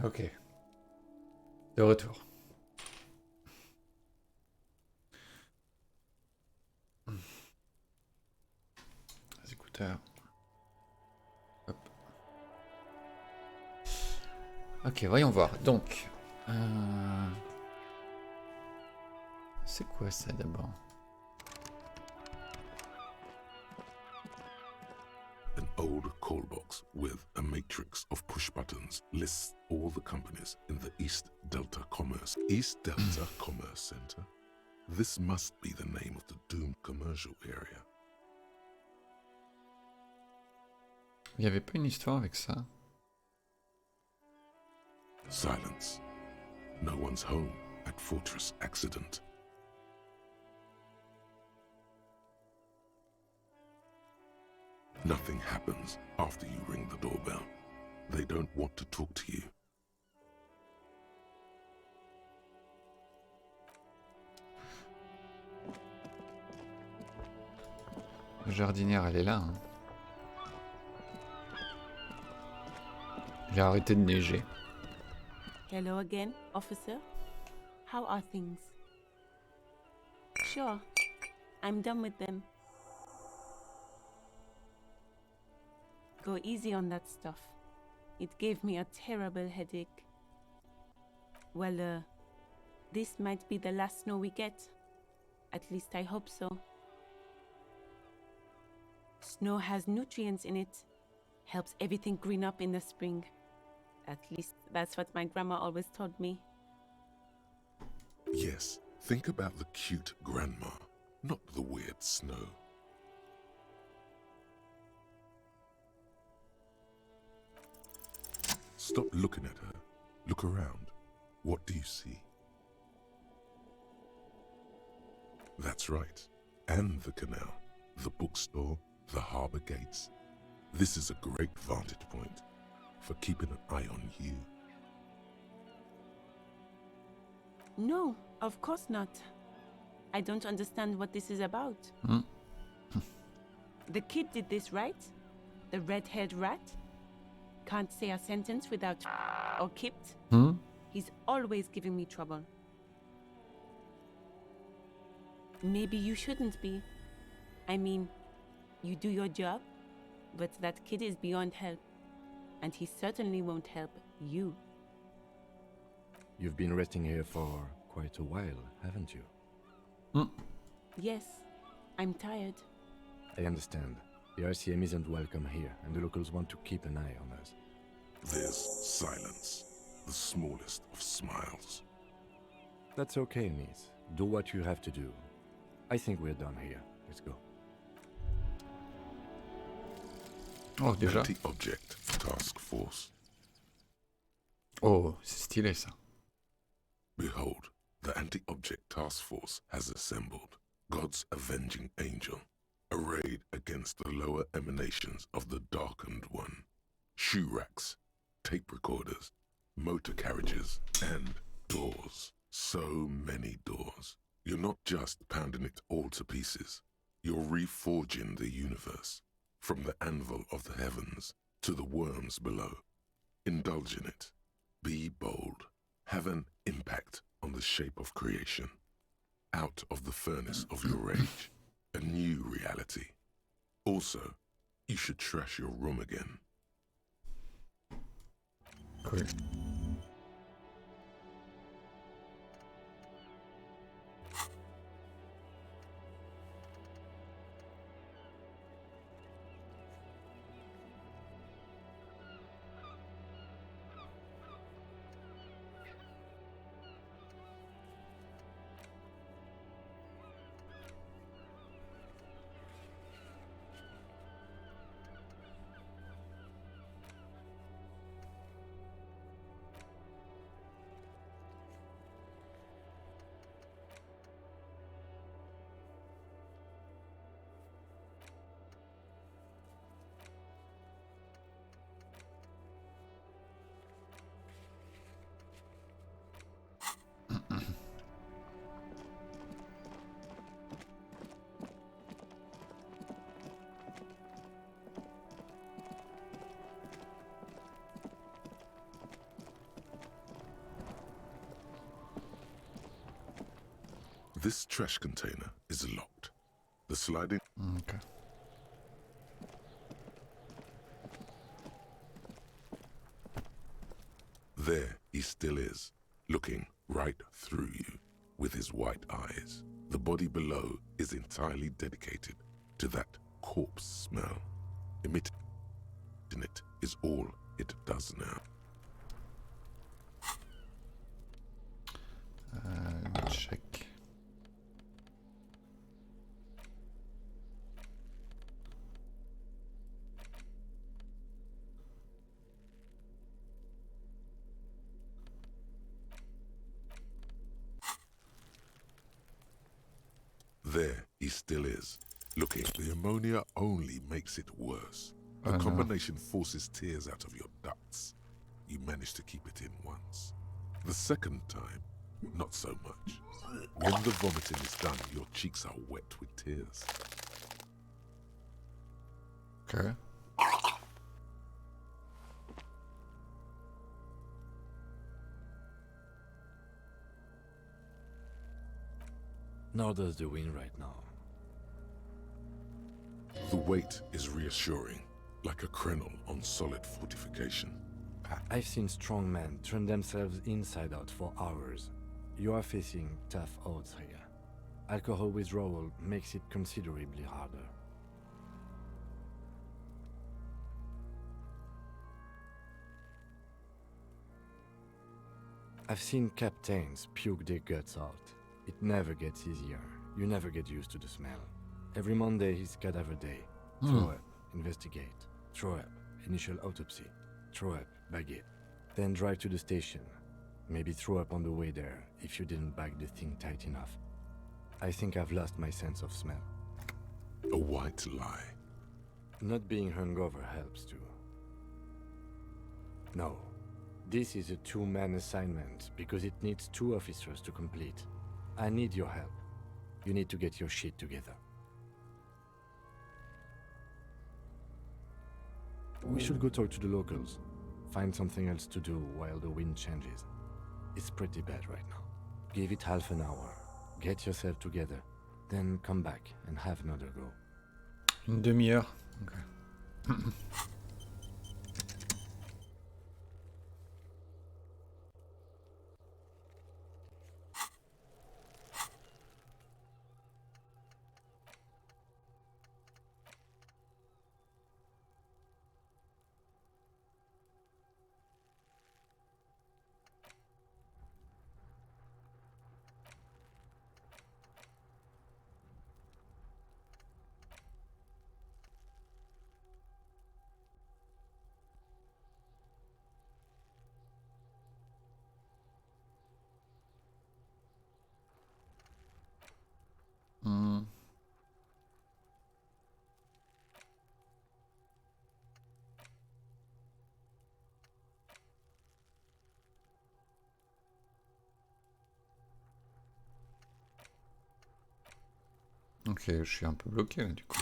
Ok. De retour. Les écouteurs. Hop. Ok, voyons voir. Donc, c'est quoi ça d'abord? An old call box with a matrix of push buttons lists all the companies in the East Delta Commerce Center. This must be the name of the doomed commercial area. Il n'y avait pas une histoire avec ça? Silence. No one's home at Fortress Accident. Nothing happens after you ring the doorbell. They don't want to talk to you. La jardinière, elle est là. Hein. Il a arrêté de neiger. Hello again, officer. How are things? Sure, I'm done with them. Go easy on that stuff. It gave me a terrible headache. Well, this might be the last snow we get. At least I hope so. Snow has nutrients in it. Helps everything green up in the spring. At least that's what my grandma always told me. Yes, think about the cute grandma, not the weird snow. Stop looking at her. Look around. What do you see? That's right. And the canal, the bookstore, the harbour gates. This is a great vantage point for keeping an eye on you. No, of course not. I don't understand what this is about. The kid did this, right? The red-haired rat? Can't say a sentence without or kipped. He's always giving me trouble. Maybe you shouldn't be. I mean, you do your job, but that kid is beyond help. And he certainly won't help you. You've been resting here for quite a while, haven't you? Yes, I'm tired. I understand. The RCM isn't welcome here, and the locals want to keep an eye on us. There's silence, the smallest of smiles. That's okay, Niece. Do what you have to do. I think we're done here. Let's go. Oh, déjà. Anti-object task force. Oh, c'est stylé ça. Behold, the anti-object task force has assembled. God's avenging angel, arrayed against the lower emanations of the darkened one. Shoe racks, tape recorders, motor carriages, and doors. So many doors. You're not just pounding it all to pieces. You're reforging the universe, from the anvil of the heavens to the worms below. Indulge in it. Be bold. Have an impact on the shape of creation. Out of the furnace of your rage, a new reality. Also, you should trash your room again. Cool. This trash container is locked. The sliding... Ok. There he still is, looking right through you with his white eyes. The body below is entirely dedicated to that corpse smell. Emitting it is all it does now. Check. There he still is, looking. The ammonia only makes it worse. The Oh, no. combination forces tears out of your ducts. You manage to keep it in once. The second time, not so much. When the vomiting is done, your cheeks are wet with tears. Ok. Nor does the wind right now. The weight is reassuring, like a crenel on solid fortification. I've seen strong men turn themselves inside out for hours. You are facing tough odds here. Alcohol withdrawal makes it considerably harder. I've seen captains puke their guts out. It never gets easier. You never get used to the smell. Every Monday is cadaver day. Throw up, investigate. Throw up, initial autopsy. Throw up, bag it. Then drive to the station. Maybe throw up on the way there if you didn't bag the thing tight enough. I think I've lost my sense of smell. A white lie. Not being hungover helps too. No. This is a two-man assignment because it needs 2 officers to complete. I need your help. You need to get your shit together. We should go talk to the locals. Find something else to do while the wind changes. It's pretty bad right now. Give it half an hour. Get yourself together. Then come back and have another go. Une demi-heure. Ok. Hmm. Ok, je suis un peu bloqué là du coup.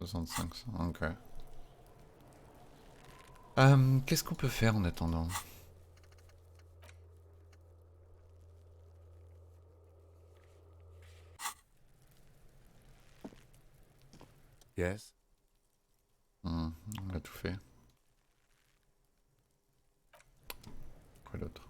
65, ok. Qu'est-ce qu'on peut faire en attendant? Yes? On a tout fait. Quoi d'autre?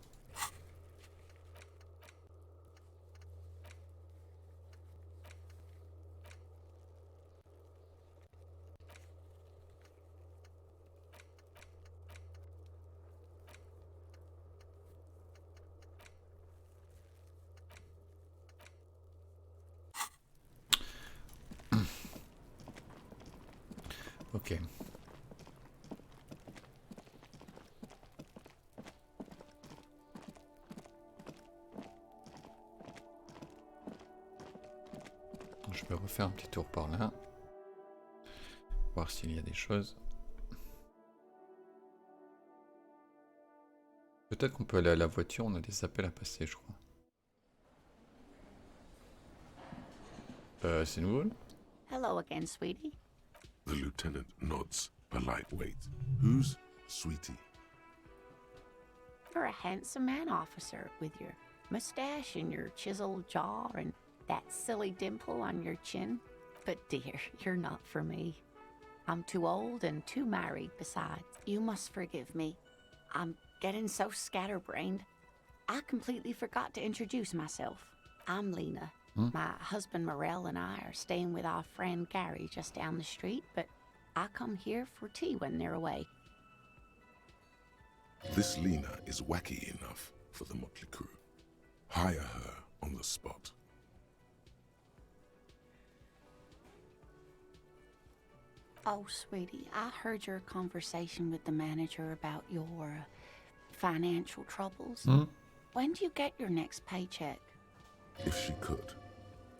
Ok. Je vais refaire un petit tour par là. Voir s'il y a des choses. Peut-être qu'on peut aller à la voiture, on a des appels à passer, je crois. C'est nouveau là? Hello again, sweetie. The lieutenant nods, polite wait. Who's Sweetie? You're a handsome man, officer, with your mustache and your chiseled jaw and that silly dimple on your chin. But dear, you're not for me. I'm too old and too married besides. You must forgive me. I'm getting so scatterbrained. I completely forgot to introduce myself. I'm Lena. My husband Morel and I are staying with our friend Gary just down the street, but I come here for tea when they're away. This Lena is wacky enough for the motley crew. Hire her on the spot. Oh, sweetie, I heard your conversation with the manager about your financial troubles. When do you get your next paycheck? If she could,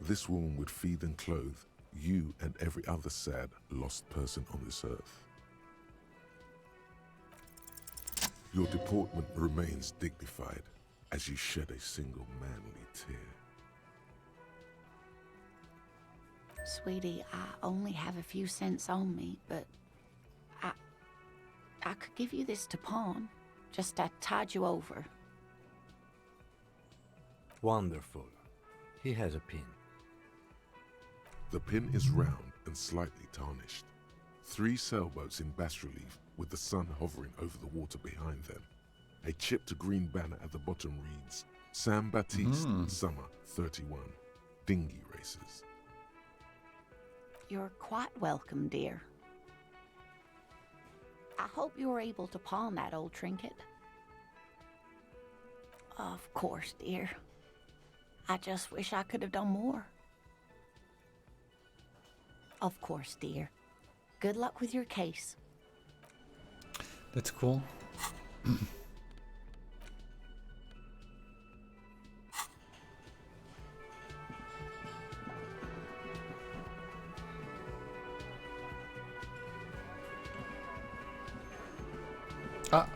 this woman would feed and clothe you and every other sad, lost person on this earth. Your deportment remains dignified as you shed a single manly tear. Sweetie, I only have a few cents on me, but I could give you this to pawn. Just to tide you over. Wonderful. He has a pin. The pin is round and slightly tarnished. 3 sailboats in bas-relief with the sun hovering over the water behind them. A chipped green banner at the bottom reads, Sam Baptiste, Summer 31, Dinghy Races. You're quite welcome, dear. I hope you were able to pawn that old trinket. Of course, dear. I just wish I could have done more. Of course, dear. Good luck with your case. That's cool. Ah.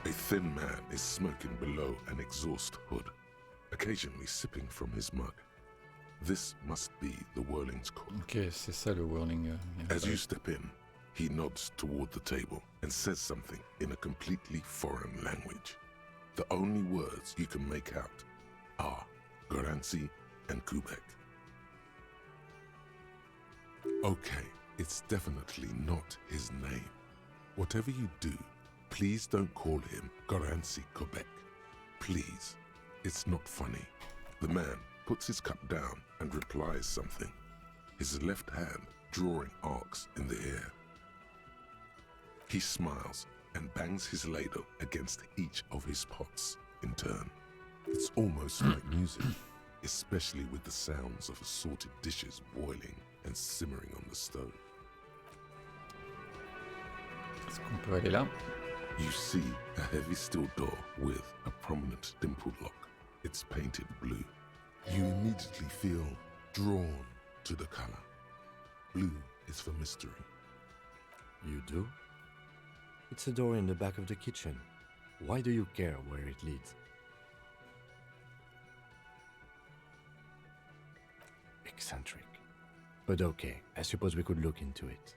A thin man is smoking below an exhaust hood, occasionally sipping from his mug. This must be the Whirling's cook. Ok, c'est ça le whirling. As you step in, he nods toward the table and says something in a completely foreign language. The only words you can make out are Garancy and Quebec. Okay, it's definitely not his name. Whatever you do, please don't call him Garancy Quebec. Please, it's not funny. The man puts his cup down and replies something, his left hand drawing arcs in the air. He smiles and bangs his ladle against each of his pots in turn. It's almost like music, especially with the sounds of assorted dishes boiling and simmering on the stove. Est-ce qu'on peut aller là? You see a heavy steel door with a prominent dimple lock. It's painted blue. You immediately feel drawn to the color. Blue is for mystery. You do? It's a door in the back of the kitchen. Why do you care where it leads? Eccentric. But okay, I suppose we could look into it.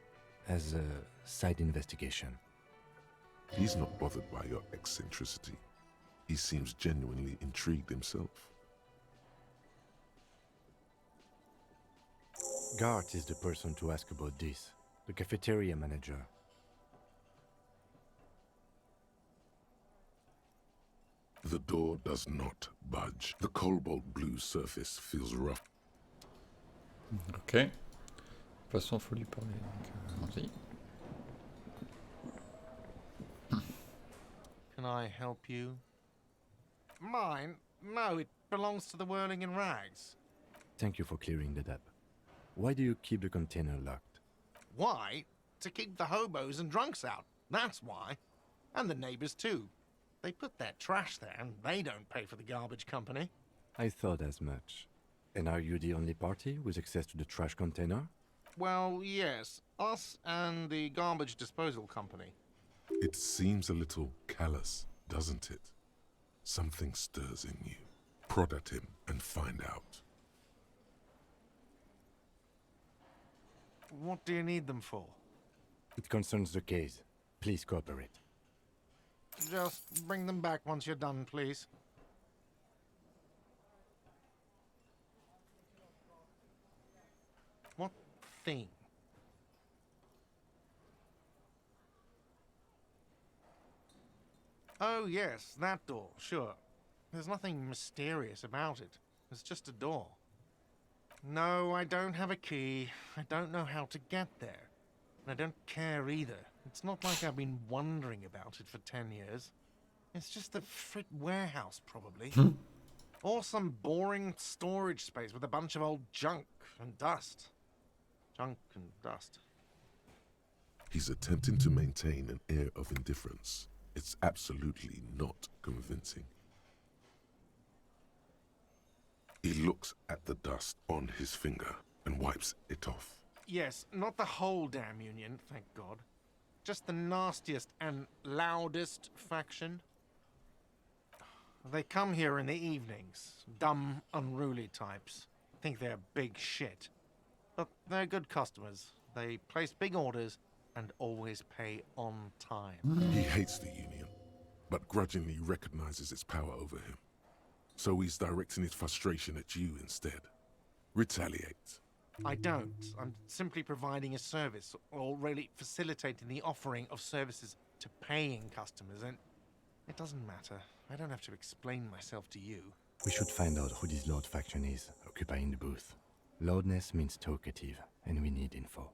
As a side investigation. He's not bothered by your eccentricity. He seems genuinely intrigued himself. Gart is the person to ask about this. The cafeteria manager. The door does not budge. The cobalt blue surface feels rough. Ok. De toute façon, faut lui parler. Donc, allons-y. Can I help you? Mine? No, it belongs to the Whirling in Rags. Thank you for clearing that up. Why do you keep the container locked? Why? To keep the hobos and drunks out. That's why. And the neighbors too. They put their trash there and they don't pay for the garbage company. I thought as much. And are you the only party with access to the trash container? Well, yes. Us and the garbage disposal company. It seems a little callous, doesn't it? something stirs in you. Prod at him and find out. What do you need them for? It concerns the case. Please cooperate. Just bring them back once you're done, please. What thing? Oh, yes, that door, sure. There's nothing mysterious about it. It's just a door. No, I don't have a key. I don't know how to get there. And I don't care either. It's not like I've been wondering about it for 10 years. It's just a frit warehouse, probably. Or some boring storage space with a bunch of old junk and dust. Junk and dust. He's attempting to maintain an air of indifference. It's absolutely not convincing. He looks at the dust on his finger and wipes it off. Yes, not the whole damn union, thank God. Just the nastiest and loudest faction. They come here in the evenings. Dumb, unruly types. Think they're big shit. But they're good customers. They place big orders and always pay on time. He hates the union, but grudgingly recognizes its power over him. So he's directing his frustration at you instead. Retaliate. I don't. I'm simply providing a service, or really facilitating the offering of services to paying customers, and it doesn't matter. I don't have to explain myself to you. We should find out who this Lord faction is, occupying the booth. Loudness means talkative, and we need info.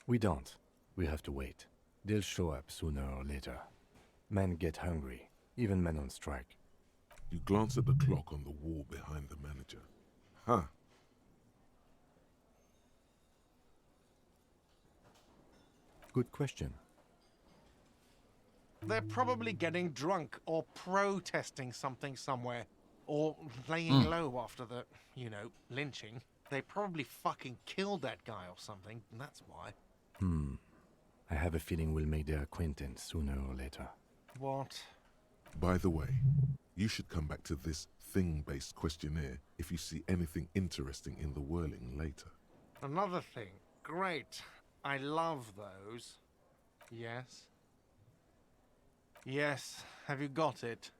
We don't. We have to wait. They'll show up sooner or later. Men get hungry, even men on strike. You glance at the clock on the wall behind the manager. Huh. Good question. They're probably getting drunk or protesting something somewhere, or laying low after the, lynching. They probably fucking killed that guy or something, and that's why. I have a feeling we'll make their acquaintance sooner or later. What? By the way, you should come back to this thing-based questionnaire if you see anything interesting in the whirling later. Another thing. Great. I love those. Yes? Yes. Have you got it?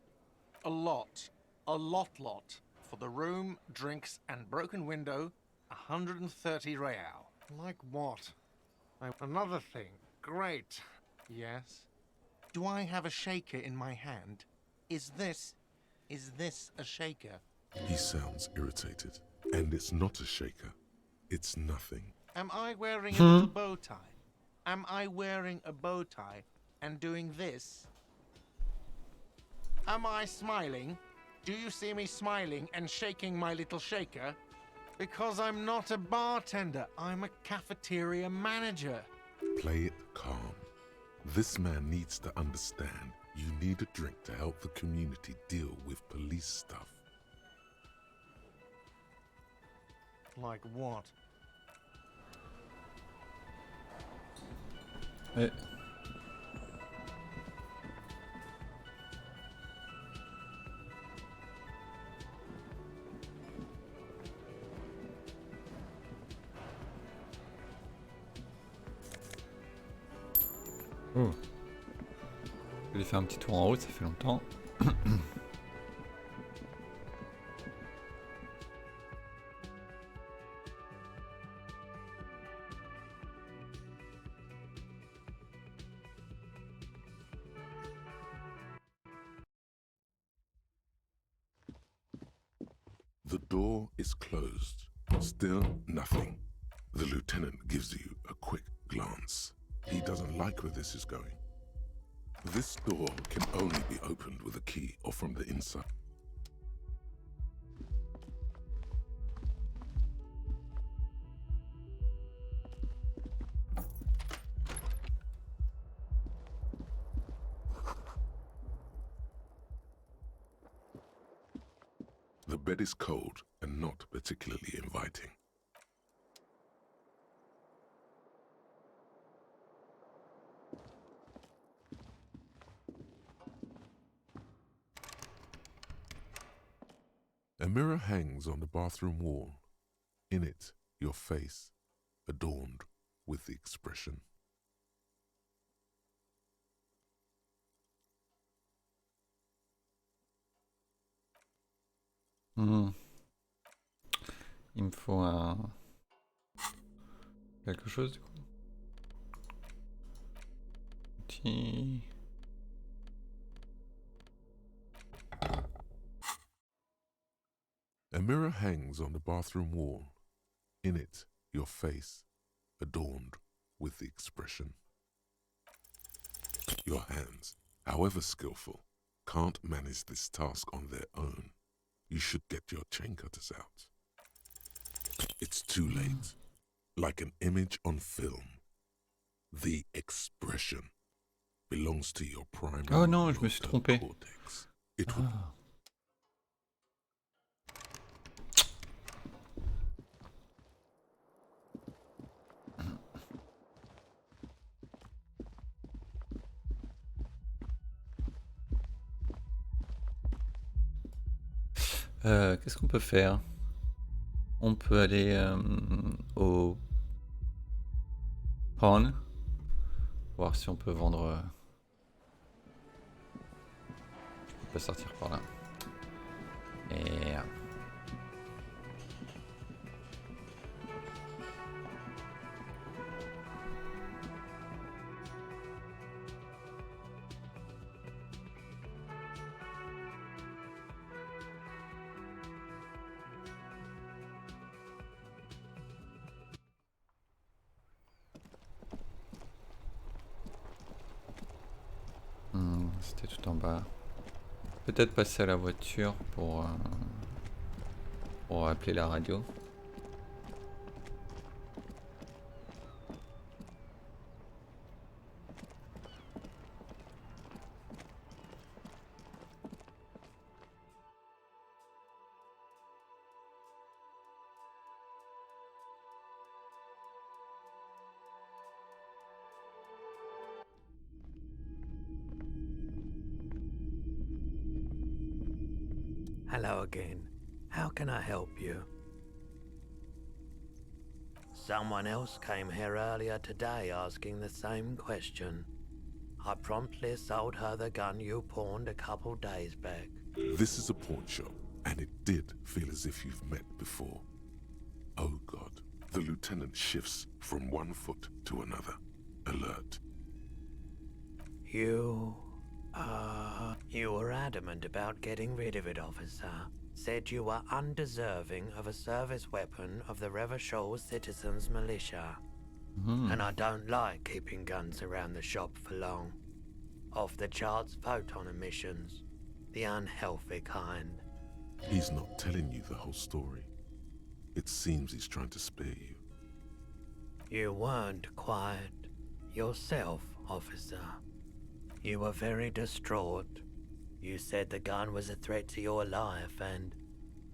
A lot. A lot. For the room, drinks, and broken window, 130 real. Like what? Another thing. Great. Yes? Do I have a shaker in my hand? Is this a shaker? He sounds irritated. And it's not a shaker. It's nothing. Am I wearing a little bow tie? Am I wearing a bow tie and doing this? Am I smiling? Do you see me smiling and shaking my little shaker? Because I'm not a bartender. I'm a cafeteria manager. Play it calm. This man needs to understand you need a drink to help the community deal with police stuff. Like what? Eh. Oh. Je vais faire un petit tour en haut, ça fait longtemps. The door is closed. Still nothing. The lieutenant gives you a quick glance. He doesn't like where this is going. This door can only be opened with a key or from the inside. The bed is cold and not particularly inviting. A mirror hangs on the bathroom wall. In it, your face, adorned with the expression. Il me faut un... quelque chose du coup. Petit... A mirror hangs on the bathroom wall. In it, your face, adorned with the expression. Your hands, however skillful, can't manage this task on their own. You should get your chain cutters out. It's too late. Like an image on film. The expression belongs to your primary Oh non, je me suis trompé. cortex. It would Qu'est-ce qu'on peut faire? On peut aller au pawn, voir si on peut vendre. Je peux pas sortir par là. Et c'était tout en bas. Peut-être passer à la voiture pour appeler la radio. Hello again. How can I help you? Someone else came here earlier today asking the same question. I promptly sold her the gun you pawned a couple days back. This is a pawn shop, and it did feel as if you've met before. Oh God. The lieutenant shifts from one foot to another. Alert. You were adamant about getting rid of it, officer. Said you were undeserving of a service weapon of the Revachol Citizens Militia. And I don't like keeping guns around the shop for long. Off the charts photon emissions. The unhealthy kind. He's not telling you the whole story. It seems he's trying to spare you. You weren't quiet yourself, officer. You were very distraught. You said the gun was a threat to your life and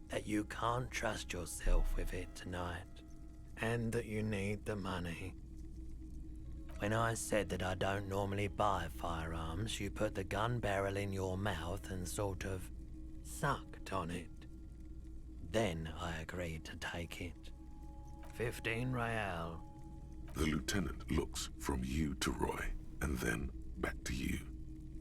that you can't trust yourself with it tonight. And that you need the money. When I said that I don't normally buy firearms, you put the gun barrel in your mouth and sort of sucked on it. Then I agreed to take it. 15 real. The lieutenant looks from you to Roy, and then back to you.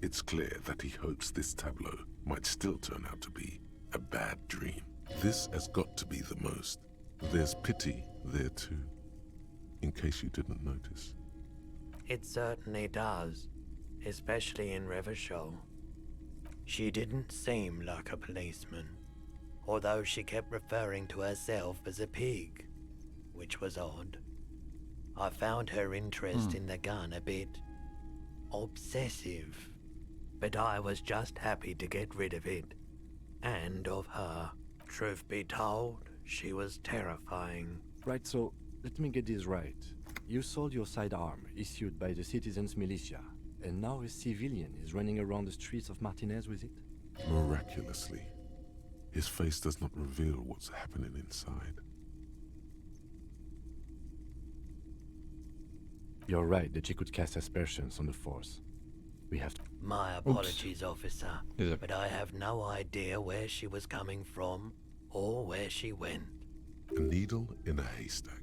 It's clear that he hopes this tableau might still turn out to be a bad dream. This has got to be the most. There's pity there too, in case you didn't notice. It certainly does, especially in Revachol. She didn't seem like a policeman, although she kept referring to herself as a pig, which was odd. I found her interest in the gun a bit obsessive, but I was just happy to get rid of it, and of her. Truth be told, she was terrifying. Right, so let me get this right. You sold your sidearm, issued by the Citizens Militia, and now a civilian is running around the streets of Martinez with it? Miraculously, his face does not reveal what's happening inside. You're right that she could cast aspersions on the force. We have to... My apologies, officer, Is it- but I have no idea where she was coming from or where she went. A needle in a haystack.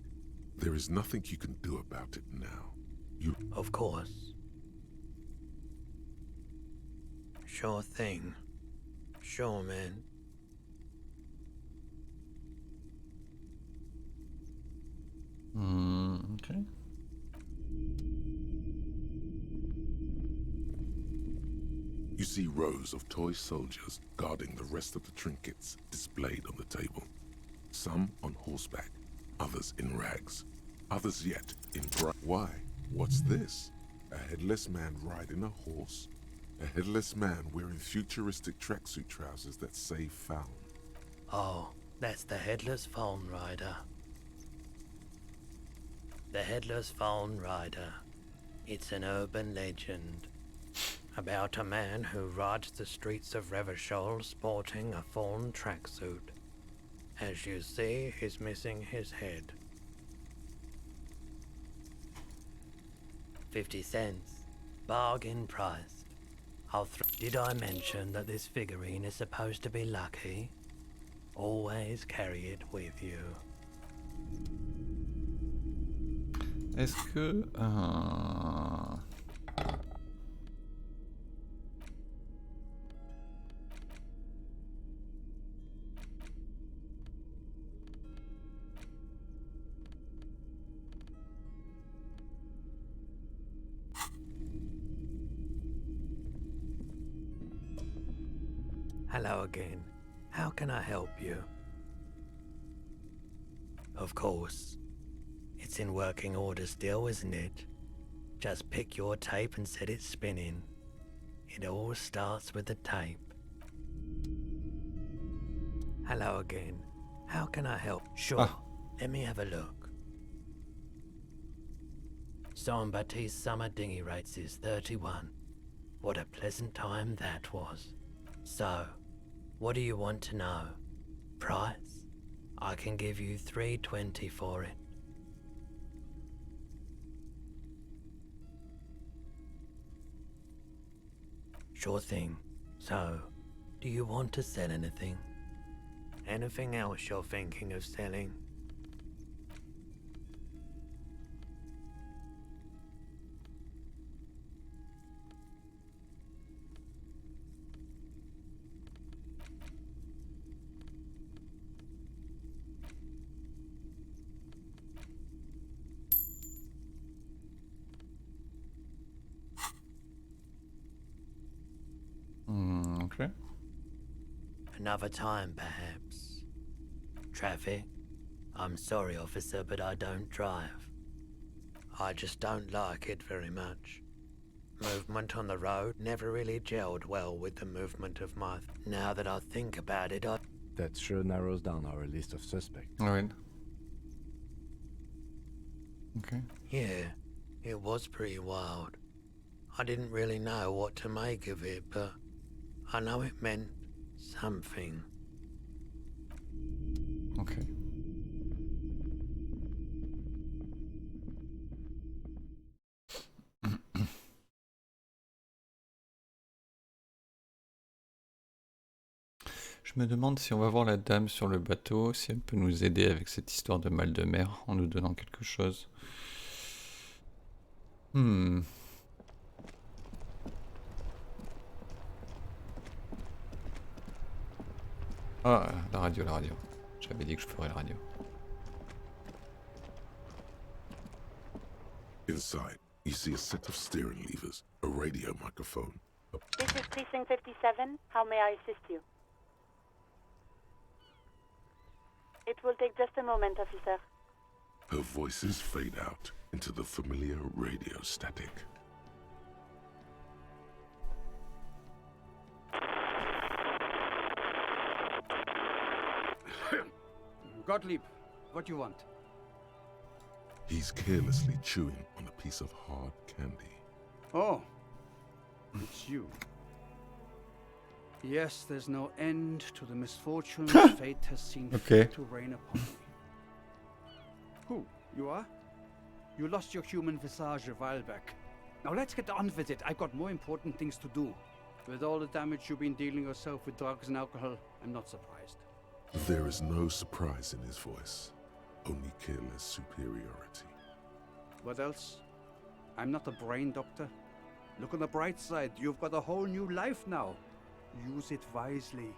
There is nothing you can do about it now. You... Of course. Sure thing. Sure, man. Okay. You see rows of toy soldiers guarding the rest of the trinkets displayed on the table. Some on horseback, others in rags, others yet in bright... Why? What's this? A headless man riding a horse? A headless man wearing futuristic tracksuit trousers that say found. Oh, that's the Headless Phone Rider. The Headless Phone Rider. It's an urban legend about a man who rides the streets of Revachol sporting a fawn tracksuit. As you see, he's missing his head. 50 cents. Bargain priced. Did I mention that this figurine is supposed to be lucky? Always carry it with you. Est-ce que... Hello again. How can I help you? Of course. It's in working order still, isn't it? Just pick your tape and set it spinning. It all starts with the tape. Hello again. How can I help? Sure. Let me have a look. Jean-Baptiste's summer dinghy rates is 31. What a pleasant time that was. So, what do you want to know? Price? I can give you $3.20 for it. Sure thing. So, do you want to sell anything? Anything else you're thinking of selling? Okay. Another time, perhaps. Traffic? I'm sorry, officer, but I don't drive. I just don't like it very much. Movement on the road never really gelled well with the movement of my... Now that I think about it, That sure narrows down our list of suspects. Alright. Okay. Yeah, it was pretty wild. I didn't really know what to make of it, but I know it meant something. Okay. Je me demande si on va voir la dame sur le bateau, si elle peut nous aider avec cette histoire de mal de mer en nous donnant quelque chose. Ah, la radio, la radio. J'avais dit que je ferais la radio. Inside, you see a set of steering levers, a radio microphone. This is Precinct 57. How may I assist you? It will take just a moment, officer. Her voices fade out into the familiar radio static. Gottlieb, what do you want? He's carelessly chewing on a piece of hard candy. Oh, it's you. Yes, there's no end to the misfortunes fate has seen fit to rain upon me. Who? You are? You lost your human visage a while back. Now let's get on with it. I've got more important things to do. With all the damage you've been dealing yourself with drugs and alcohol, I'm not surprised. There is no surprise in his voice, only careless superiority. What else? I'm not a brain doctor. Look on the bright side, you've got a whole new life now. Use it wisely.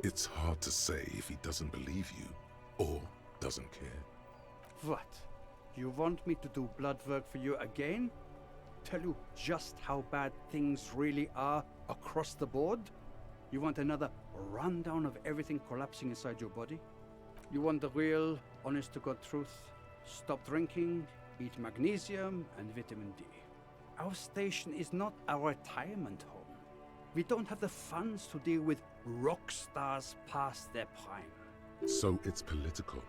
It's hard to say if he doesn't believe you, or doesn't care. What? You want me to do blood work for you again? Tell you just how bad things really are across the board? You want another rundown of everything collapsing inside your body? You want the real, honest-to-God truth? Stop drinking, eat magnesium and vitamin D. Our station is not a retirement home. We don't have the funds to deal with rock stars past their prime. So it's political.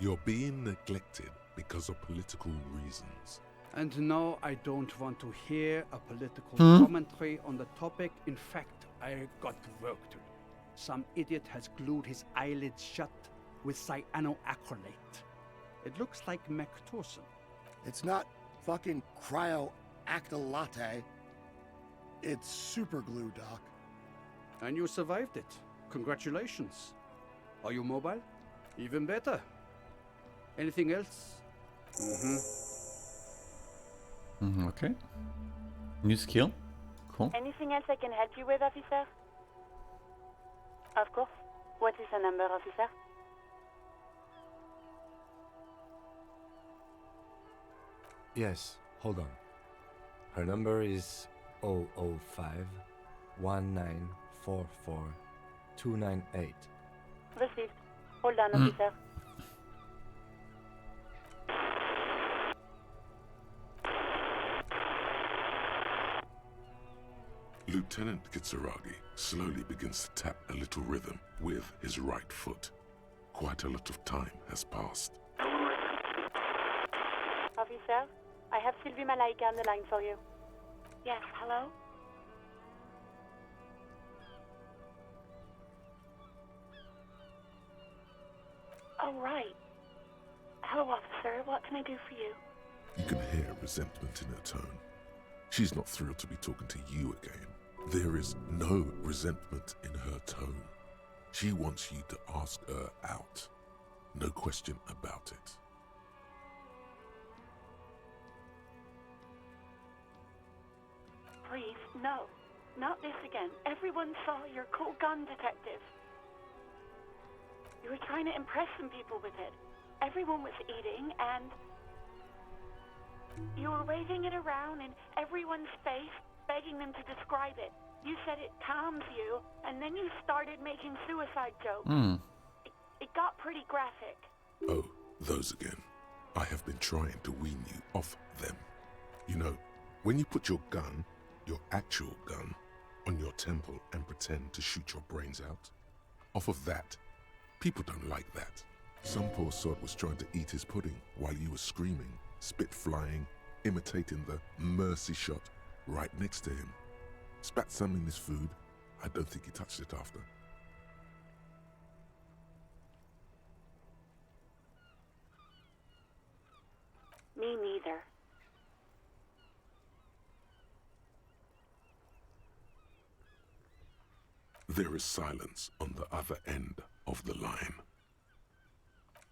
You're being neglected because of political reasons. And no, I don't want to hear a political commentary on the topic. In fact, I got work to do. Some idiot has glued his eyelids shut with cyanoacrylate. It looks like Mactorson. It's not fucking cryoactylate. It's super glue, Doc. And you survived it. Congratulations. Are you mobile? Even better. Anything else? Okay. New skill. Cool. Anything else I can help you with, officer? Of course. What is the number, officer? Yes, hold on. Her number is 005 1944 298. Received. Hold on, officer. Lieutenant Kitsuragi slowly begins to tap a little rhythm with his right foot. Quite a lot of time has passed. Officer, I have Sylvie Malaika on the line for you. Yes, hello? Oh, right. Hello, officer. What can I do for you? You can hear resentment in her tone. She's not thrilled to be talking to you again. There is no resentment in her tone. She wants you to ask her out. No question about it. Please, no. Not this again. Everyone saw your cool gun detective. You were trying to impress some people with it. Everyone was eating, and you were waving it around in everyone's face, begging them to describe it. You said it calms you, and then you started making suicide jokes. It got pretty graphic. Oh, those again. I have been trying to wean you off them. You know, when you put your gun, your actual gun, on your temple and pretend to shoot your brains out, off of that, people don't like that. Some poor sod was trying to eat his pudding while you were screaming, spit flying, imitating the mercy shot right next to him. Spat some in his food. I don't think he touched it after. Me neither. There is silence on the other end of the line.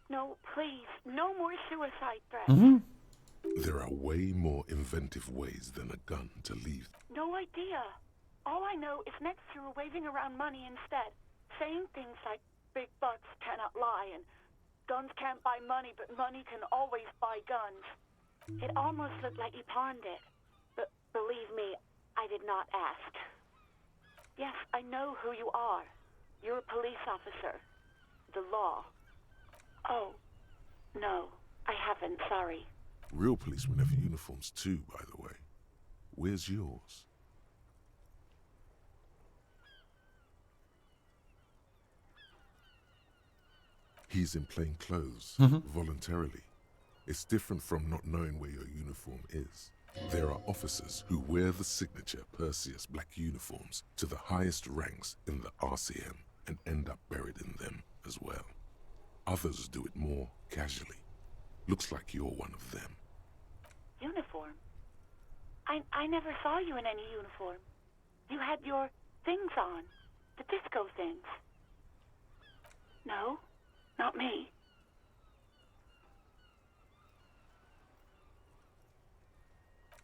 No, please. No more suicide threats. There are way more inventive ways than a gun to leave. No idea. All I know is next you were waving around money instead, saying things like big bucks cannot lie and guns can't buy money, but money can always buy guns. It almost looked like you pawned it. But believe me, I did not ask. Yes, I know who you are. You're a police officer. The law. Oh, no, I haven't, sorry. Real policemen have uniforms too, by the way. Where's yours? He's in plain clothes, voluntarily. It's different from not knowing where your uniform is. There are officers who wear the signature Perseus black uniforms to the highest ranks in the RCM and end up buried in them as well. Others do it more casually. Looks like you're one of them. Uniform? I never saw you in any uniform. You had your things on. The disco things. No, Not me.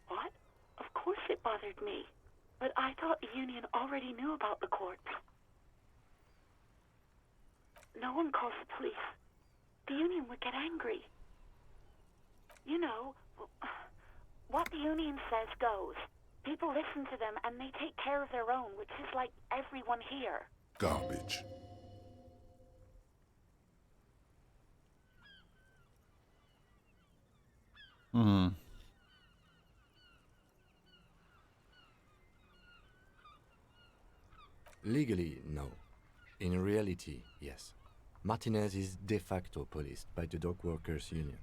What? Of course it bothered me. But I thought the Union already knew about the corpse. No one calls the police. The Union would get angry. You know, what the Union says goes. People listen to them and they take care of their own, which is like everyone here. Garbage. Legally, no. In reality, yes. Martinez is de facto policed by the dock workers' union.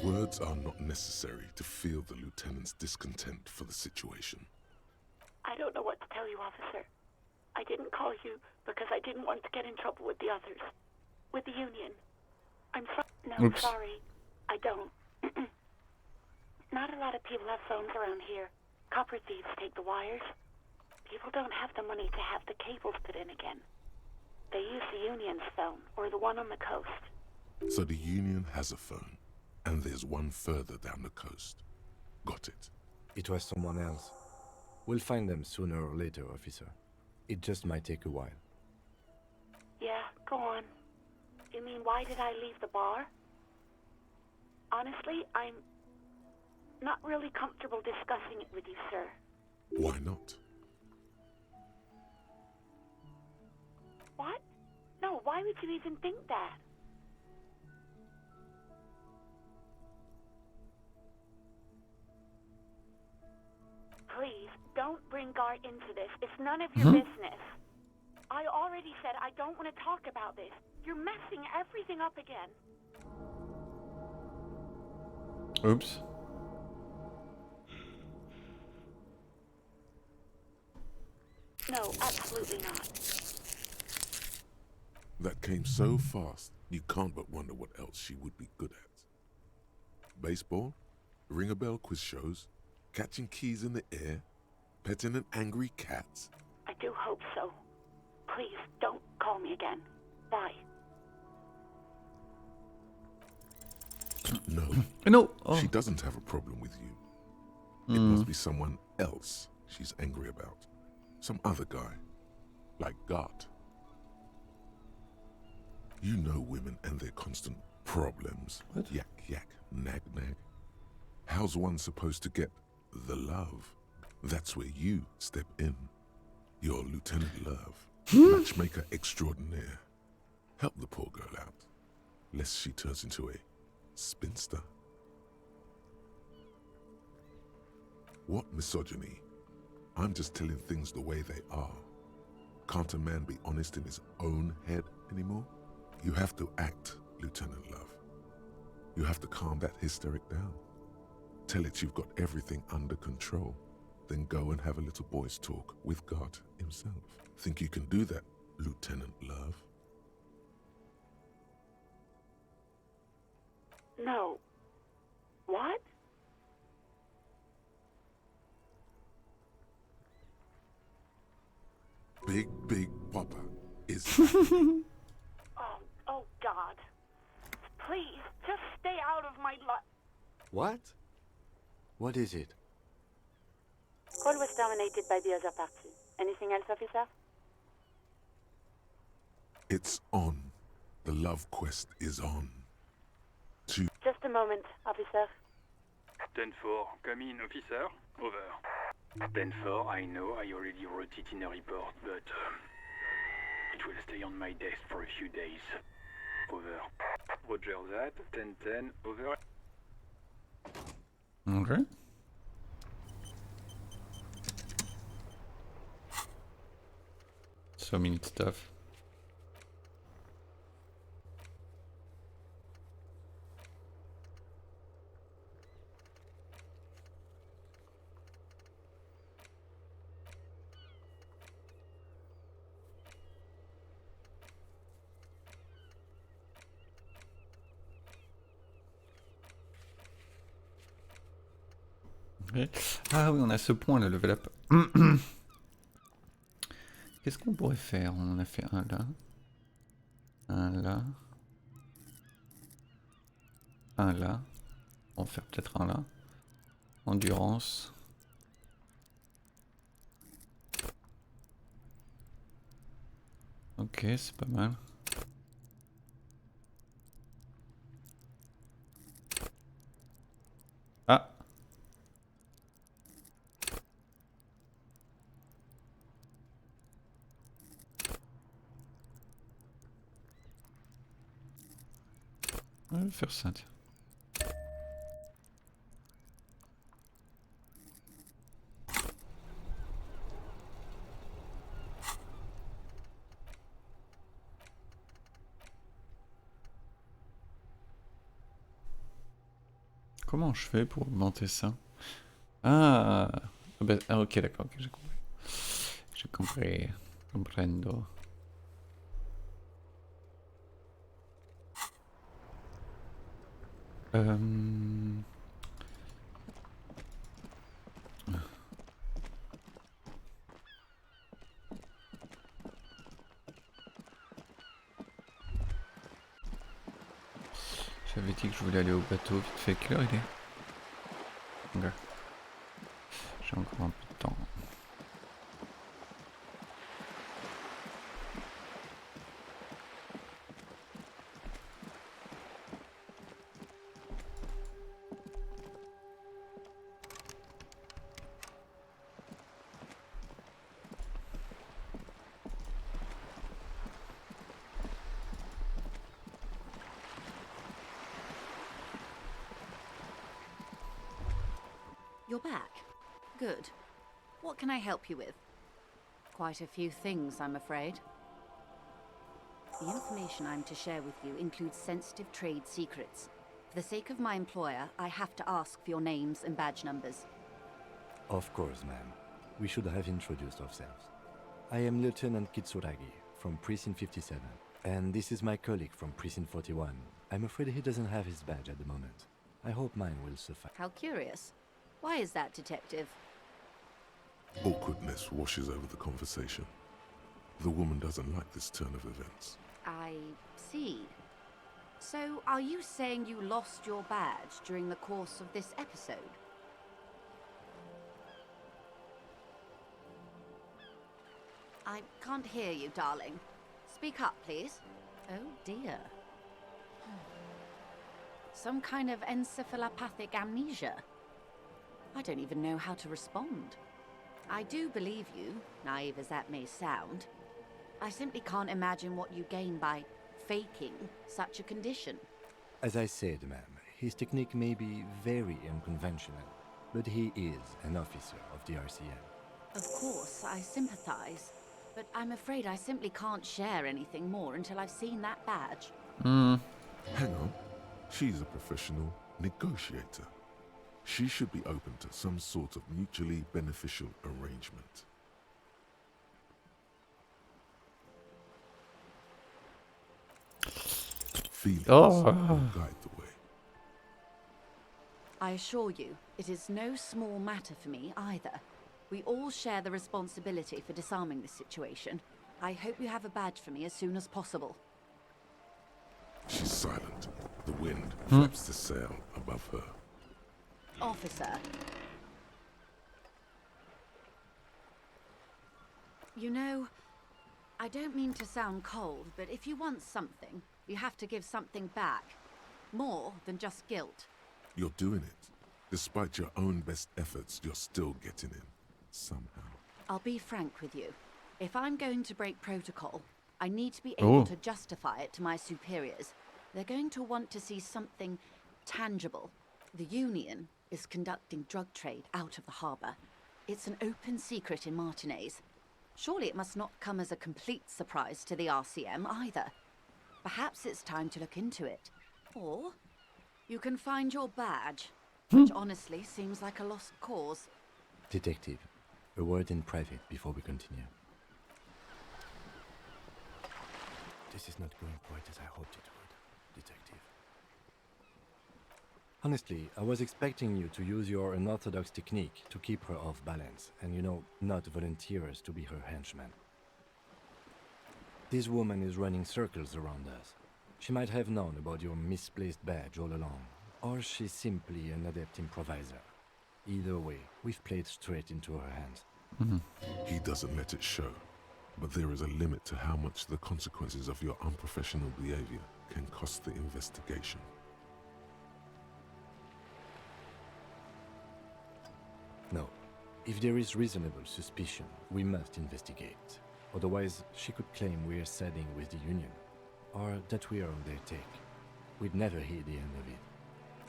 Words are not necessary to feel the lieutenant's discontent for the situation. I don't know what to tell you, officer. I didn't call you because I didn't want to get in trouble with the others. With the Union. I'm Oops. sorry. I don't. Not a lot of people have phones around here. Copper thieves take the wires. People don't have the money to have the cables put in again. They use the Union's phone, or the one on the coast. So the Union has a phone, and there's one further down the coast. Got it. It was someone else. We'll find them sooner or later, officer. It just might take a while. Yeah, go on. You mean, why did I leave the bar? Honestly, I'm not really comfortable discussing it with you, sir. Why not? What? No, why would you even think that? Please, don't bring Gar into this. It's none of your business. I already said I don't want to talk about this. You're messing everything up again. Oops. No, absolutely not. That came so fast, you can't but wonder what else she would be good at. Baseball, ring-a-bell quiz shows, catching keys in the air, petting an angry cat. I do hope so. Please, don't call me again. Bye. No. No. Oh. She doesn't have a problem with you. It must be someone else she's angry about. Some other guy. Like Gart. You know women and their constant problems. What? Yak, yak, nag, nag. How's one supposed to get the love? That's where you step in. You're Lieutenant Love. Matchmaker extraordinaire. Help the poor girl out, lest she turns into a spinster. What misogyny? I'm just telling things the way they are. Can't a man be honest in his own head anymore? You have to act, Lieutenant Love. You have to calm that hysteric down. Tell it you've got everything under control. Then go and have a little boys' talk with God himself. Think you can do that, Lieutenant Love? No. What? Big Papa is... Oh God. Please, just stay out of my life. What? What is it? Call was dominated by the other party. Anything else, officer? It's on. The love quest is on. Just a moment, officer. 10-4, come in, officer. Over. 10-4, I know I already wrote it in a report, but it will stay on my desk for a few days. Over. Roger that. 10-10, over. Okay. So many stuff. Okay. Ah oui, on a ce point, le level up. Qu'est-ce qu'on pourrait faire? On en a fait un là. Un là. Un là. On va faire peut-être un là. Endurance. Ok, c'est pas mal. Ah! On va faire ça, tiens. Comment je fais pour augmenter ça? Ah, ok, d'accord, okay, j'ai compris. J'ai compris. Comprendo. J'avais dit que je voulais aller au bateau vite fait. Quelle heure il est? Okay. J'ai encore un peu de temps. You're back. Good. What can I help you with? Quite a few things, I'm afraid. The information I'm to share with you includes sensitive trade secrets. For the sake of my employer, I have to ask for your names and badge numbers. Of course, ma'am. We should have introduced ourselves. I am Lieutenant Kitsuragi from Precinct 57, and this is my colleague from Precinct 41. I'm afraid he doesn't have his badge at the moment. I hope mine will suffice. How curious. Why is that, Detective? Awkwardness washes over the conversation. The woman doesn't like this turn of events. I see. So, are you saying you lost your badge during the course of this episode? I can't hear you, darling. Speak up, please. Oh, dear. Some kind of encephalopathic amnesia. I don't even know how to respond. I do believe you, naive as that may sound. I simply can't imagine what you gain by faking such a condition. As I said, ma'am, his technique may be very unconventional, but he is an officer of the RCM. Of course, I sympathize, but I'm afraid I simply can't share anything more until I've seen that badge. Hang on. She's a professional negotiator. She should be open to some sort of mutually beneficial arrangement. Feelings will guide the way. I assure you, it is no small matter for me either. We all share the responsibility for disarming this situation. I hope you have a badge for me as soon as possible. She's silent. The wind flaps the sail above her. Officer. You know, I don't mean to sound cold, but if you want something, you have to give something back. More than just guilt. You're doing it. Despite your own best efforts, you're still getting in. Somehow. I'll be frank with you. If I'm going to break protocol, I need to be able to justify it to my superiors. They're going to want to see something tangible. The Union is conducting drug trade out of the harbour. It's an open secret in Martinez. Surely it must not come as a complete surprise to the RCM either. Perhaps it's time to look into it. Or you can find your badge, which honestly seems like a lost cause. Detective, a word in private before we continue. This is not going quite as I hoped it would, Detective. Honestly, I was expecting you to use your unorthodox technique to keep her off balance, and not volunteer us to be her henchmen. This woman is running circles around us. She might have known about your misplaced badge all along, or she's simply an adept improviser. Either way, we've played straight into her hands. He doesn't let it show, but there is a limit to how much the consequences of your unprofessional behavior can cost the investigation. No. If there is reasonable suspicion, we must investigate. Otherwise, she could claim we're siding with the Union, or that we are on their take. We'd never hear the end of it.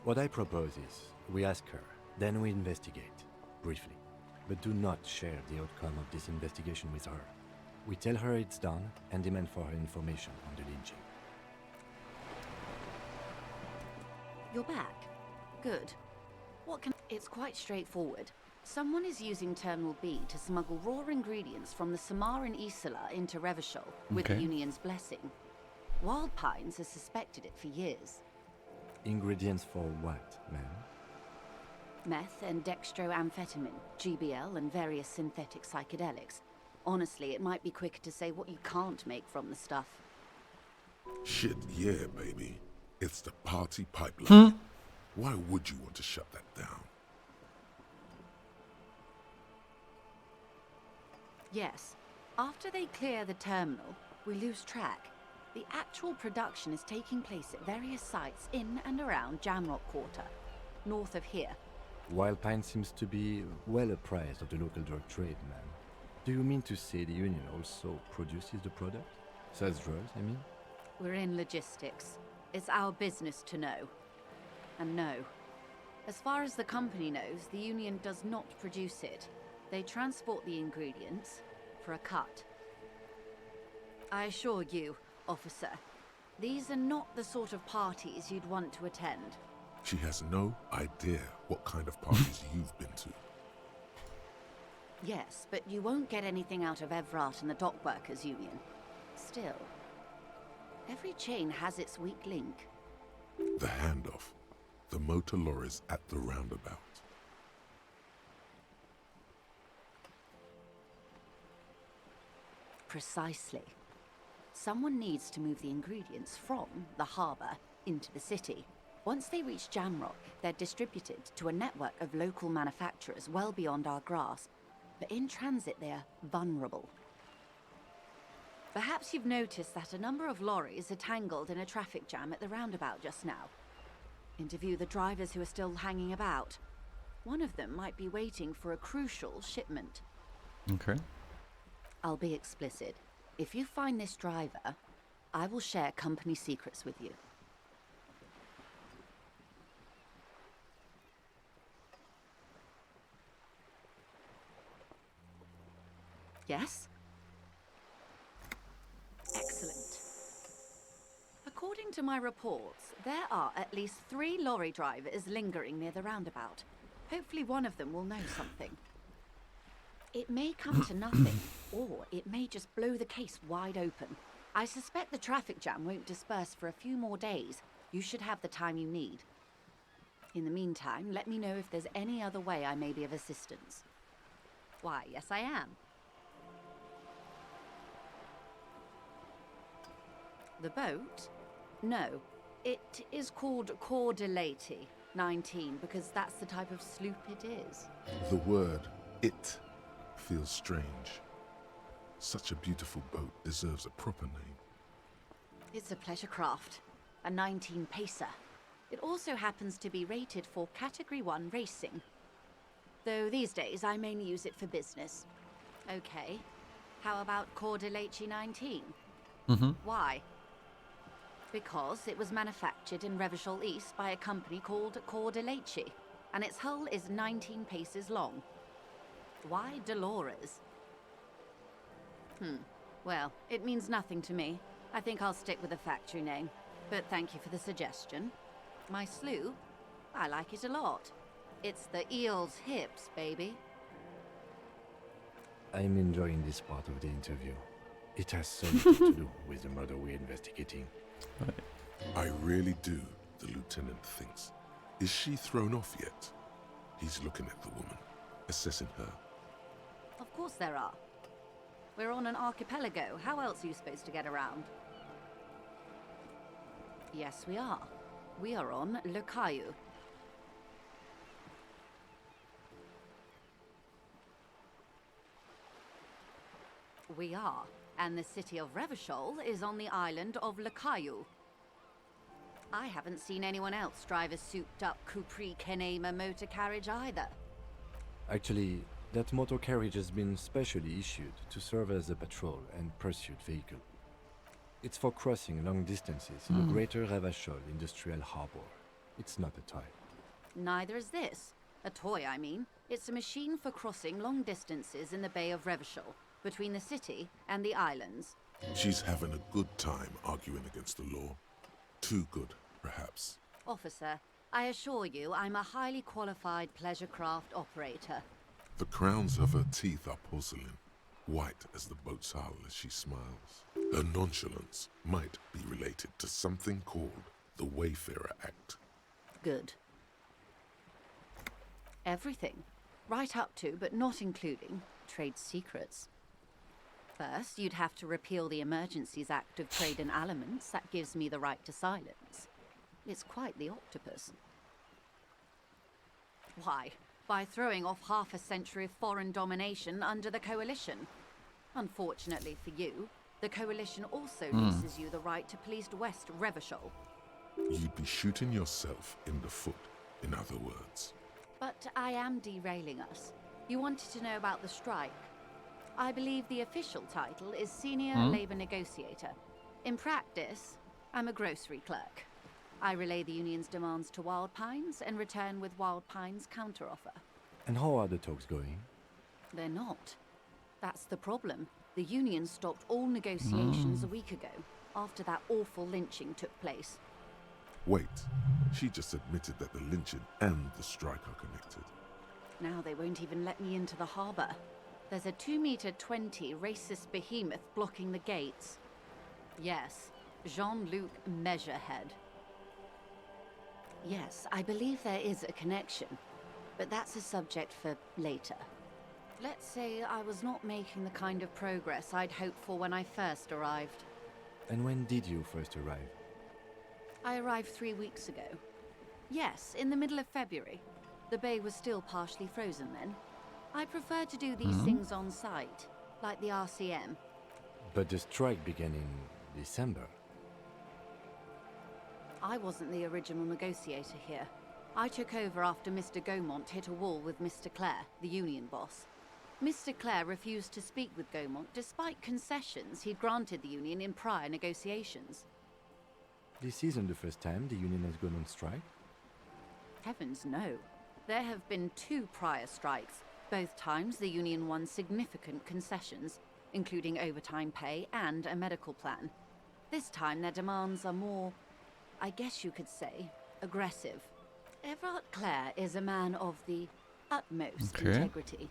What I propose is, we ask her, then we investigate, briefly. But do not share the outcome of this investigation with her. We tell her it's done and demand for her information on the lynching. You're back. Good. It's quite straightforward. Someone is using Terminal B to smuggle raw ingredients from the Samaran Isla into Revachol with the Union's blessing. Wild Pines has suspected it for years. Ingredients for what, ma'am? Meth and dextroamphetamine, GBL, and various synthetic psychedelics. Honestly, it might be quicker to say what you can't make from the stuff. Shit, yeah, baby. It's the party pipeline. Why would you want to shut that down? Yes. After they clear the terminal, we lose track. The actual production is taking place at various sites in and around Jamrock Quarter, north of here. Wild Pine seems to be well apprised of the local drug trade, ma'am. Do you mean to say the Union also produces the product? Sells drugs, I mean? We're in logistics. It's our business to know. And no. As far as the company knows, the Union does not produce it. They transport the ingredients for a cut. I assure you, officer, these are not the sort of parties you'd want to attend. She has no idea what kind of parties you've been to. Yes, but you won't get anything out of Evrat and the Dock Workers Union. Still, every chain has its weak link. The handoff. The motor lorries at the roundabout. Precisely. Someone needs to move the ingredients from the harbour into the city. Once they reach Jamrock, they're distributed to a network of local manufacturers well beyond our grasp. But in transit, they're vulnerable. Perhaps you've noticed that a number of lorries are tangled in a traffic jam at the roundabout just now. Interview the drivers who are still hanging about. One of them might be waiting for a crucial shipment. Okay. I'll be explicit. If you find this driver, I will share company secrets with you. Yes? Excellent. According to my reports, there are at least 3 lorry drivers lingering near the roundabout. Hopefully one of them will know something. It may come to nothing, or it may just blow the case wide open. I suspect the traffic jam won't disperse for a few more days. You should have the time you need. In the meantime, let me know if there's any other way I may be of assistance. Why, yes I am. The boat? No. It is called Cordelati 19 because that's the type of sloop it is. The word, it, feels strange. Such a beautiful boat deserves a proper name. It's a pleasure craft. A 19 pacer. It also happens to be rated for Category 1 racing. Though these days I mainly use it for business. Okay. How about Cordelati 19? Why? Because it was manufactured in Revachol East by a company called Cordelati, and its hull is 19 paces long. Why Dolores? Well, it means nothing to me. I think I'll stick with the factory name. But thank you for the suggestion. My sloop? I like it a lot. It's the eel's hips, baby. I'm enjoying this part of the interview. It has something to do with the murder we're investigating. I really do, the lieutenant thinks. Is she thrown off yet? He's looking at the woman, assessing her. Of course there are. We're on an archipelago. How else are you supposed to get around? Yes, we are. We are on Le Caillou. We are. And the city of Revachol is on the island of Le Caillou. I haven't seen anyone else drive a souped-up Capri Kenema motor carriage either. Actually, that motor carriage has been specially issued to serve as a patrol and pursuit vehicle. It's for crossing long distances in the greater Revachol industrial harbor. It's not a toy. Neither is this. A toy, I mean. It's a machine for crossing long distances in the Bay of Revachol, between the city and the islands. She's having a good time arguing against the law. Too good, perhaps. Officer, I assure you I'm a highly qualified pleasure craft operator. The crowns of her teeth are porcelain, white as the boat's hull as she smiles. Her nonchalance might be related to something called the Wayfarer Act. Good. Everything. Right up to, but not including, trade secrets. First, you'd have to repeal the Emergencies Act of Trade in Aliments. That gives me the right to silence. It's quite the octopus. Why? By throwing off half a century of foreign domination under the Coalition. Unfortunately for you, the Coalition also leases you the right to police West Revachol. You'd be shooting yourself in the foot, in other words. But I am derailing us. You wanted to know about the strike. I believe the official title is Senior Labor Negotiator. In practice, I'm a grocery clerk. I relay the union's demands to Wild Pines and return with Wild Pines' counteroffer. And how are the talks going? They're not. That's the problem. The union stopped all negotiations a week ago, after that awful lynching took place. Wait, she just admitted that the lynching and the strike are connected. Now they won't even let me into the harbour. There's a 2-meter-20 racist behemoth blocking the gates. Yes, Jean-Luc Measurehead. Yes, I believe there is a connection, but that's a subject for later. Let's say I was not making the kind of progress I'd hoped for when I first arrived. And when did you first arrive? I arrived 3 weeks ago. Yes, in the middle of February. The bay was still partially frozen then. I prefer to do these things on site, like the RCM. But the strike began in December. I wasn't the original negotiator here. I took over after Mr. Gaumont hit a wall with Mr. Clare, the union boss. Mr. Clare refused to speak with Gaumont despite concessions he'd granted the union in prior negotiations. This isn't the first time the union has gone on strike? Heavens no. There have been 2 prior strikes. Both times the union won significant concessions, including overtime pay and a medical plan. This time their demands are more, I guess you could say, aggressive. Everard Clare is a man of the utmost integrity.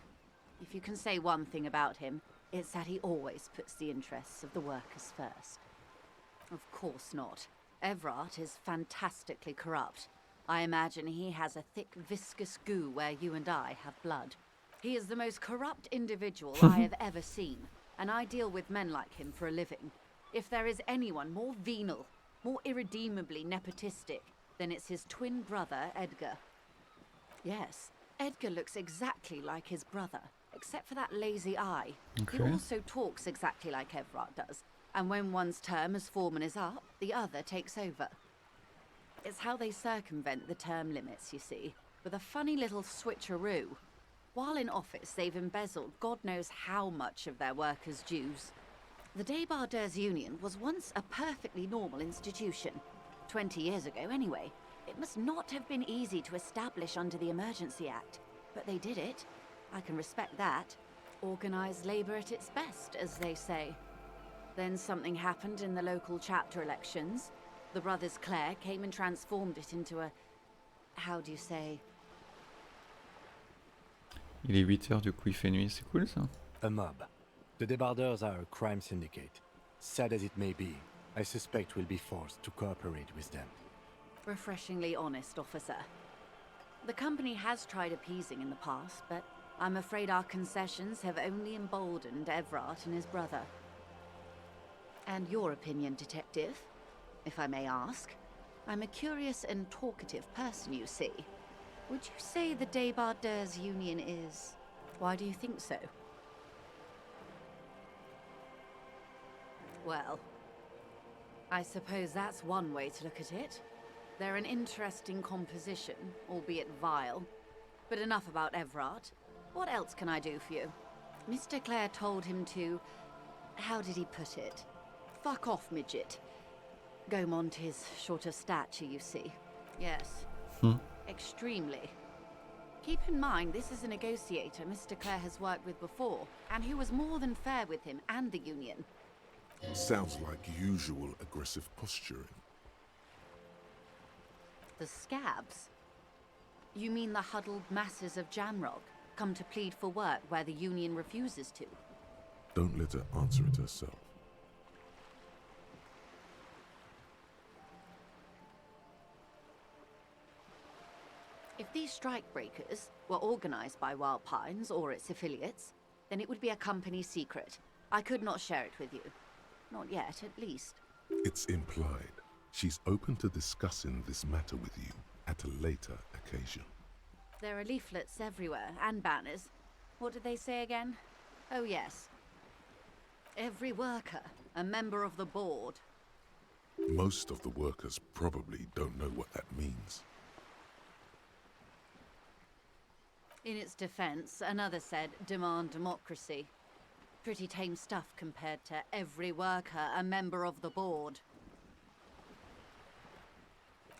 If you can say one thing about him, it's that he always puts the interests of the workers first. Of course not. Everard is fantastically corrupt. I imagine he has a thick, viscous goo where you and I have blood. He is the most corrupt individual I have ever seen, and I deal with men like him for a living. If there is anyone more venal, more irredeemably nepotistic, then it's his twin brother, Edgar. Yes, Edgar looks exactly like his brother, except for that lazy eye. He also talks exactly like Everard does, and when one's term as foreman is up, the other takes over. It's how they circumvent the term limits, you see, with a funny little switcheroo. While in office, they've embezzled God knows how much of their workers' dues. The Débardeurs Union was once a perfectly normal institution. 20 years ago, anyway. It must not have been easy to establish under the Emergency Act, but they did it. I can respect that. Organised labour at its best, as they say. Then something happened in the local chapter elections. The brothers Clare came and transformed it into a... how do you say... Il est 8h, du coup il fait nuit, c'est cool ça. A mob. The Débardeurs are a crime syndicate. Sad as it may be, I suspect we'll be forced to cooperate with them. Refreshingly honest, officer. The company has tried appeasing in the past, but I'm afraid our concessions have only emboldened Everard and his brother. And your opinion, Detective, if I may ask? I'm a curious and talkative person, you see. Would you say the Débardeurs Union is... Why do you think so? Well, I suppose that's one way to look at it. They're an interesting composition, albeit vile. But enough about Everard. What else can I do for you? Mr. Clare told him to... How did he put it? Fuck off, midget. Gaumont is short of stature, you see. Yes. Extremely. Keep in mind, this is a negotiator Mr. Clare has worked with before, and who was more than fair with him and the Union. Sounds like usual aggressive posturing. The scabs? You mean the huddled masses of Jamrog, come to plead for work where the Union refuses to? Don't let her answer it herself. If these strikebreakers were organized by Wild Pines or its affiliates, then it would be a company secret. I could not share it with you. Not yet, at least. It's implied. She's open to discussing this matter with you at a later occasion. There are leaflets everywhere, and banners. What did they say again? Oh yes. Every worker, a member of the board. Most of the workers probably don't know what that means. In its defense, another said, demand democracy. Pretty tame stuff compared to every worker, a member of the board.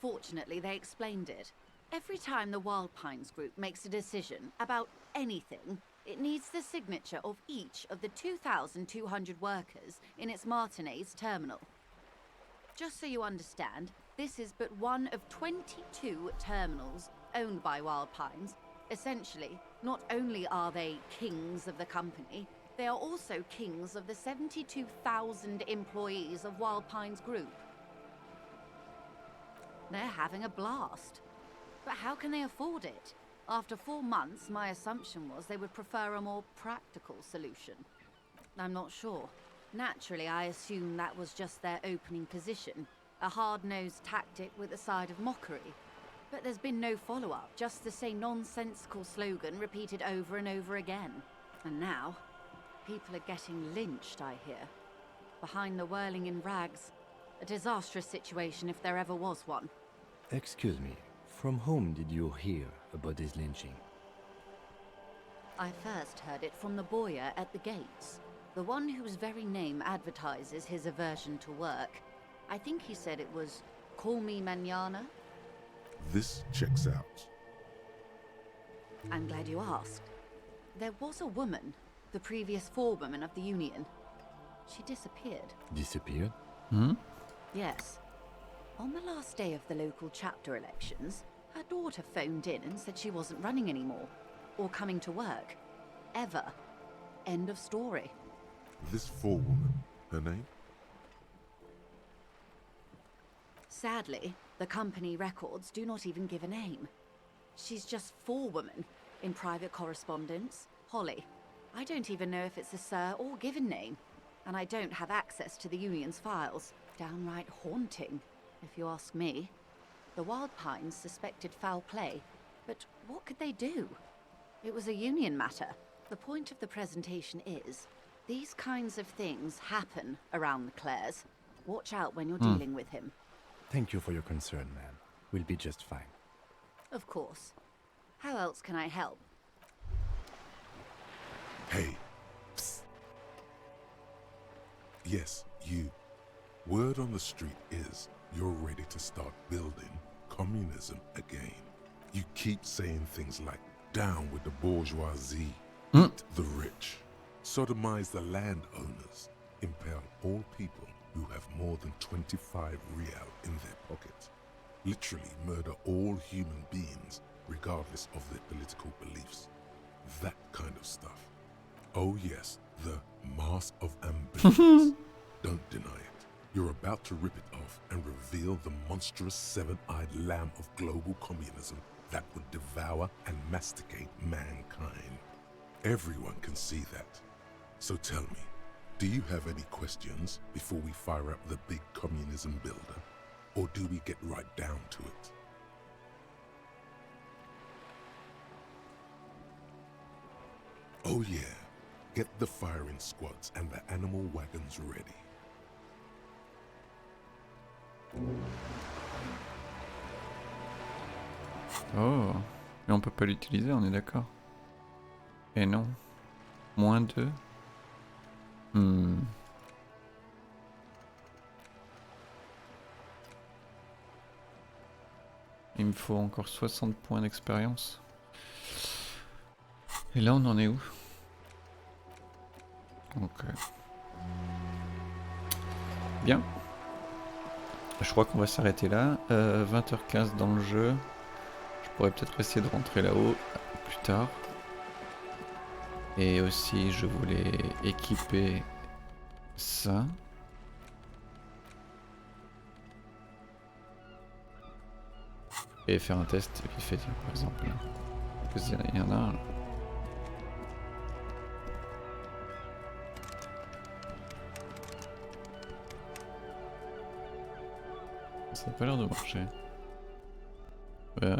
Fortunately, they explained it. Every time the Wild Pines group makes a decision about anything, it needs the signature of each of the 2,200 workers in its Martinez terminal. Just so you understand, this is but one of 22 terminals owned by Wild Pines. Essentially, not only are they kings of the company, they are also kings of the 72,000 employees of Wild Pines Group. They're having a blast. But how can they afford it? After 4 months, my assumption was they would prefer a more practical solution. I'm not sure. Naturally, I assumed that was just their opening position, a hard-nosed tactic with a side of mockery. But there's been no follow-up, just the same nonsensical slogan repeated over and over again. And now, people are getting lynched, I hear. Behind the whirling in rags. A disastrous situation if there ever was one. Excuse me, from whom did you hear about this lynching? I first heard it from the bowyer at the gates. The one whose very name advertises his aversion to work. I think he said it was, call me mañana. This checks out. I'm glad you asked. There was a woman, the previous forewoman of the Union. She disappeared. Disappeared? Yes. On the last day of the local chapter elections, her daughter phoned in and said she wasn't running anymore, or coming to work. Ever. End of story. This forewoman, her name? Sadly, the company records do not even give a name. She's just forewoman in private correspondence, Holly. I don't even know if it's a sir or given name, and I don't have access to the Union's files. Downright haunting, if you ask me. The Wild Pines suspected foul play, but what could they do? It was a Union matter. The point of the presentation is, these kinds of things happen around the Clares. Watch out when you're dealing with him. Thank you for your concern, ma'am. We'll be just fine. Of course. How else can I help? Hey. Psst. Yes, you. Word on the street is you're ready to start building communism again. You keep saying things like, down with the bourgeoisie, eat the rich, sodomize the landowners, impale all people who have more than 25 real in their pockets, literally murder all human beings regardless of their political beliefs. That kind of stuff. Oh yes, the mask of ambitions. Don't deny it. You're about to rip it off and reveal the monstrous seven-eyed lamb of global communism that would devour and masticate mankind. Everyone can see that. So tell me, do you have any questions before we fire up the big communism builder? Or do we get right down to it? Oh yeah, get the firing squads and the animal wagons ready. Oh, mais on peut pas l'utiliser, on est d'accord. Et non. Moins 2. Il me faut encore 60 points d'expérience. Et là, on en est où? Ok. Bien. Je crois qu'on va s'arrêter là. 20h15 dans le jeu. Je pourrais peut-être essayer de rentrer là-haut plus tard. Et aussi, je voulais équiper ça. Et faire un test qui fait, tiens, par exemple, là. Parce qu'il y en a un. Là. Ça n'a pas l'air de marcher. Ouais.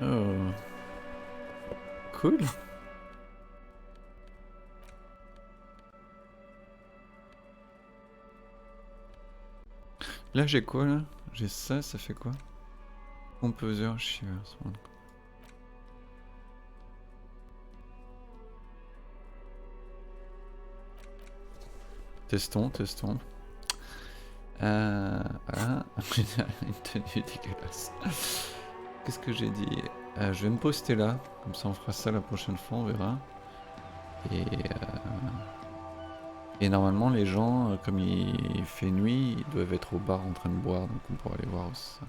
Oh. Cool. Là j'ai quoi là? J'ai ça, ça fait quoi? Composer, shiver, testons. Voilà. Une tenue dégueulasse. Qu'est-ce que j'ai dit? Je vais me poster là, comme ça on fera ça la prochaine fois, on verra. Et normalement les gens, comme il fait nuit, ils doivent être au bar en train de boire, donc on pourra aller voir aussi ça.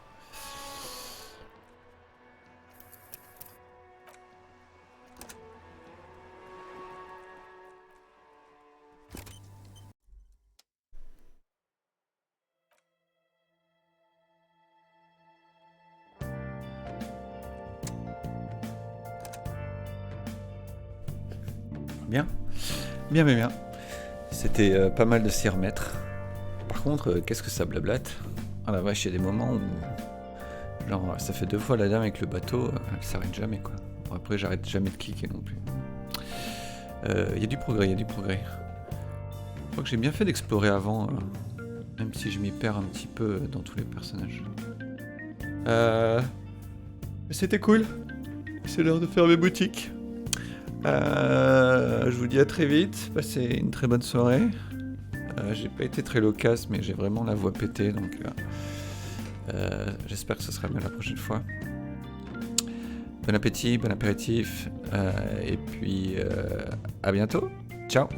Bien. C'était pas mal de s'y remettre. Par contre, qu'est-ce que ça blablate? Ah la vache, il y a des moments où... Genre, ça fait 2 fois la dame avec le bateau, elle s'arrête jamais quoi. Bon, après, j'arrête jamais de cliquer non plus. Il y a du progrès, Je crois que j'ai bien fait d'explorer avant, même si je m'y perds un petit peu dans tous les personnages. C'était cool. C'est l'heure de faire mes boutiques. Je vous dis à très vite, passez une très bonne soirée. J'ai pas été très loquace, mais j'ai vraiment la voix pétée, donc j'espère que ce sera mieux la prochaine fois. Bon appétit, bon apéritif, et puis à bientôt. Ciao.